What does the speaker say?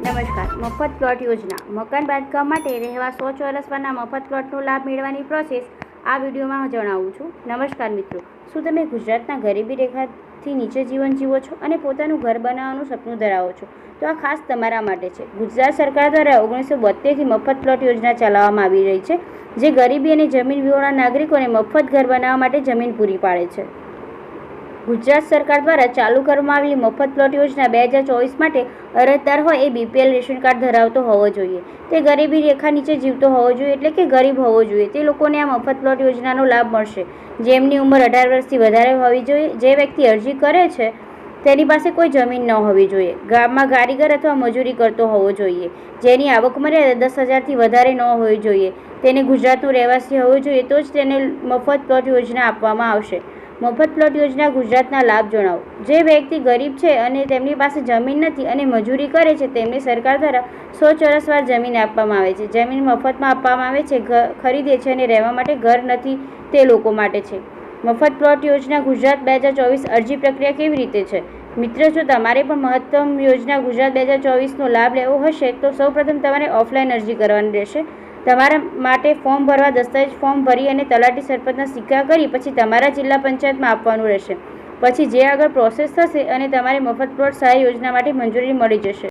નમસ્કાર. મફત પ્લોટ યોજના. મકાન બાંધકામ માટે રહેવા 100 ચોરસ ફૂટના મફત પ્લોટનો લાભ મેળવવાની પ્રોસેસ આ વિડીયોમાં જણાવું છું. નમસ્કાર મિત્રો, શું તમે ગુજરાતના ગરીબી રેખાથી નીચે જીવન જીવો છો અને પોતાનું ઘર બનાવવાનું સપનું ધરાવો છો? તો આ ખાસ તમારા માટે છે. ગુજરાત સરકાર દ્વારા 1972થી મફત પ્લોટ યોજના ચલાવવામાં આવી રહી છે, જે ગરીબી અને જમીન વિહોણા નાગરિકોને મફત ઘર બનાવવા માટે જમીન પૂરી પાડે છે. ગુજરાત સરકાર દ્વારા ચાલુ કરવામાં આવેલી મફત પ્લોટ યોજના 2024 માટે અરજદાર હોય એ BPL રેશન કાર્ડ ધરાવતો હોવો જોઈએ. તે ગરીબી રેખા નીચે જીવતો હોવો જોઈએ, એટલે કે ગરીબ હોવો જોઈએ. તે લોકોને આ મફત પ્લોટ યોજનાનો લાભ મળશે, જેમની ઉંમર 18 વર્ષથી વધારે હોવી જોઈએ. જે વ્યક્તિ અરજી કરે છે તેની પાસે કોઈ જમીન ન હોવી જોઈએ. ગામમાં કારીગર અથવા મજૂરી કરતો હોવો જોઈએ. જેની આવક મર્યાદા 10,000થી વધારે ન હોવી જોઈએ. તેને ગુજરાતનો રહેવાસી હોવો જોઈએ, તો જ તેને મફત પ્લોટ યોજના આપવામાં આવશે. મફત પ્લોટ યોજના ગુજરાતના લાભ જણાવો. જે વ્યક્તિ ગરીબ છે અને તેમની પાસે જમીન નથી અને મજૂરી કરે છે, તેમને સરકાર દ્વારા 100 ચોરસ વાર જમીન આપવામાં આવે છે. જમીન મફતમાં આપવામાં આવે છે, ખરીદે છે અને રહેવા માટે ઘર નથી તે લોકો માટે છે. મફત પ્લોટ યોજના ગુજરાત 2024 અરજી પ્રક્રિયા કેવી રીતે છે? મિત્રો, જો તમારે પણ મહત્તમ યોજના ગુજરાત 2024નો લાભ લેવો હશે તો સૌપ્રથમ તમારે ઓફલાઈન અરજી કરવાની રહેશે. તમારા માટે ફોર્મ ભરવા, દસ્તાવેજ ફોર્મ ભરી અને તલાટી સરપંચના સિક્કા કરી પછી તમારા જિલ્લા પંચાયતમાં આપવાનું રહેશે. પછી જે આગળ પ્રોસેસ થશે અને તમારે મફત પ્લોટ સહાય યોજના માટે મંજૂરી મળી જશે.